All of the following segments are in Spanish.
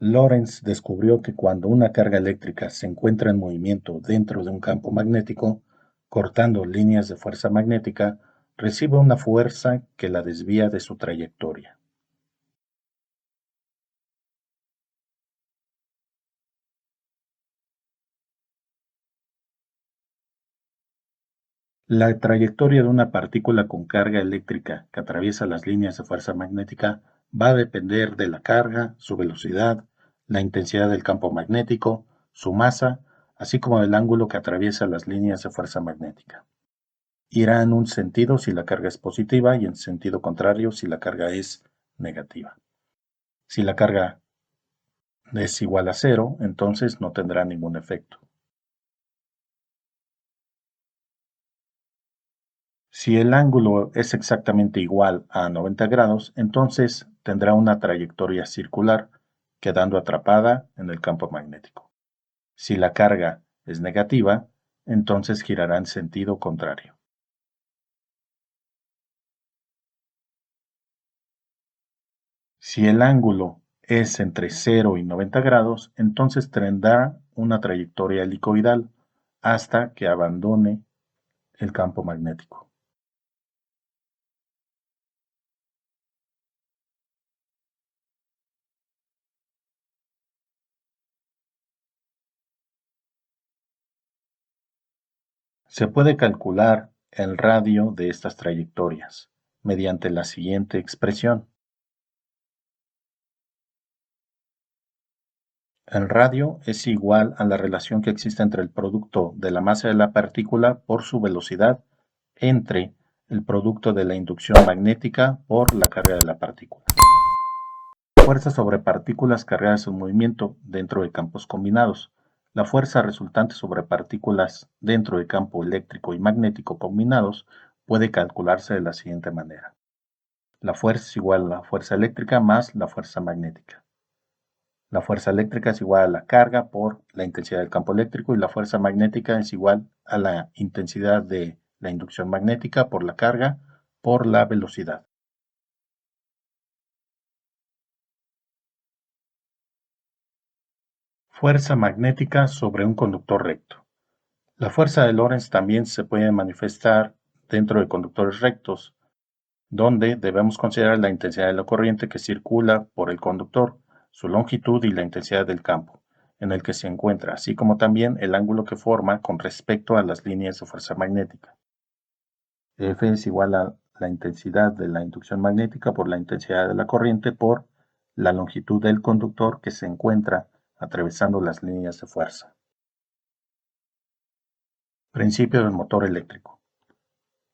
Lorentz descubrió que cuando una carga eléctrica se encuentra en movimiento dentro de un campo magnético, cortando líneas de fuerza magnética, recibe una fuerza que la desvía de su trayectoria. La trayectoria de una partícula con carga eléctrica que atraviesa las líneas de fuerza magnética va a depender de la carga, su velocidad, la intensidad del campo magnético, su masa, así como del ángulo que atraviesa las líneas de fuerza magnética. Irá en un sentido si la carga es positiva y en sentido contrario si la carga es negativa. Si la carga es igual a cero, entonces no tendrá ningún efecto. Si el ángulo es exactamente igual a 90 grados, entonces tendrá una trayectoria circular, quedando atrapada en el campo magnético. Si la carga es negativa, entonces girará en sentido contrario. Si el ángulo es entre 0 y 90 grados, entonces tendrá una trayectoria helicoidal hasta que abandone el campo magnético. Se puede calcular el radio de estas trayectorias mediante la siguiente expresión. El radio es igual a la relación que existe entre el producto de la masa de la partícula por su velocidad entre el producto de la inducción magnética por la carga de la partícula. Fuerza sobre partículas cargadas en movimiento dentro de campos combinados. La fuerza resultante sobre partículas dentro de campo eléctrico y magnético combinados puede calcularse de la siguiente manera. La fuerza es igual a la fuerza eléctrica más la fuerza magnética. La fuerza eléctrica es igual a la carga por la intensidad del campo eléctrico y la fuerza magnética es igual a la intensidad de la inducción magnética por la carga por la velocidad. Fuerza magnética sobre un conductor recto. La fuerza de Lorentz también se puede manifestar dentro de conductores rectos, donde debemos considerar la intensidad de la corriente que circula por el conductor, su longitud y la intensidad del campo en el que se encuentra, así como también el ángulo que forma con respecto a las líneas de fuerza magnética. F es igual a la intensidad de la inducción magnética por la intensidad de la corriente por la longitud del conductor que se encuentra atravesando las líneas de fuerza. Principio del motor eléctrico.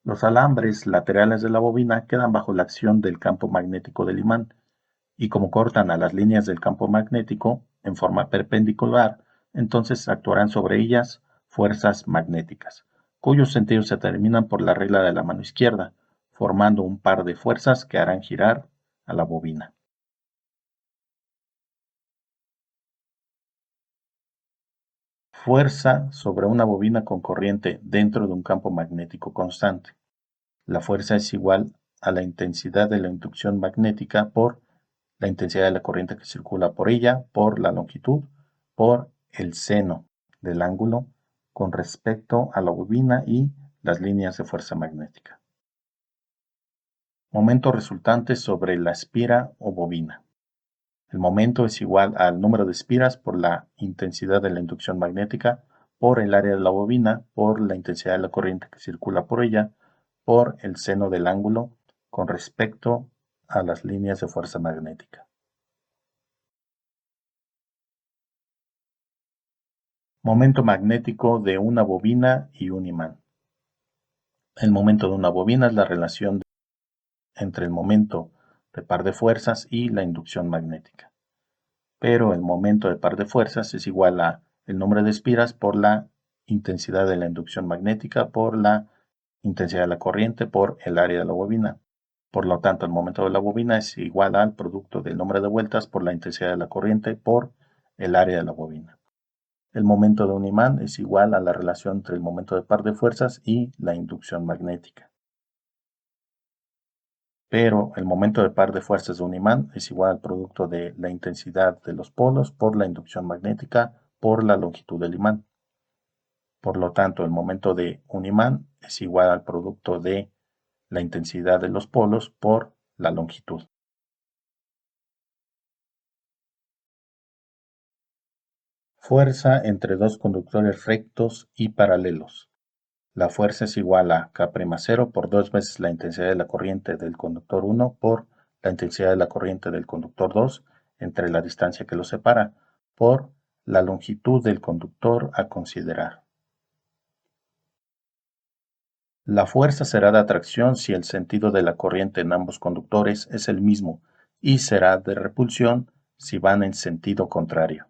Los alambres laterales de la bobina quedan bajo la acción del campo magnético del imán, y como cortan a las líneas del campo magnético en forma perpendicular, entonces actuarán sobre ellas fuerzas magnéticas, cuyos sentidos se determinan por la regla de la mano izquierda, formando un par de fuerzas que harán girar a la bobina. Fuerza sobre una bobina con corriente dentro de un campo magnético constante. La fuerza es igual a la intensidad de la inducción magnética por la intensidad de la corriente que circula por ella, por la longitud, por el seno del ángulo con respecto a la bobina y las líneas de fuerza magnética. Momento resultante sobre la espira o bobina. El momento es igual al número de espiras por la intensidad de la inducción magnética, por el área de la bobina, por la intensidad de la corriente que circula por ella, por el seno del ángulo con respecto a las líneas de fuerza magnética. Momento magnético de una bobina y un imán. El momento de una bobina es la relación entre el momento de par de fuerzas y la inducción magnética. Pero el momento de par de fuerzas es igual a el número de espiras por la intensidad de la inducción magnética por la intensidad de la corriente por el área de la bobina. Por lo tanto, el momento de la bobina es igual al producto del número de vueltas por la intensidad de la corriente por el área de la bobina. El momento de un imán es igual a la relación entre el momento de par de fuerzas y la inducción magnética. pero el momento de par de fuerzas de un imán es igual al producto de la intensidad de los polos por la inducción magnética por la longitud del imán. Por lo tanto, el momento de un imán es igual al producto de la intensidad de los polos por la longitud. Fuerza entre dos conductores rectos y paralelos. La fuerza es igual a K' cero por 2 veces la intensidad de la corriente del conductor 1 por la intensidad de la corriente del conductor 2 entre la distancia que los separa por la longitud del conductor a considerar. La fuerza será de atracción si el sentido de la corriente en ambos conductores es el mismo y será de repulsión si van en sentido contrario.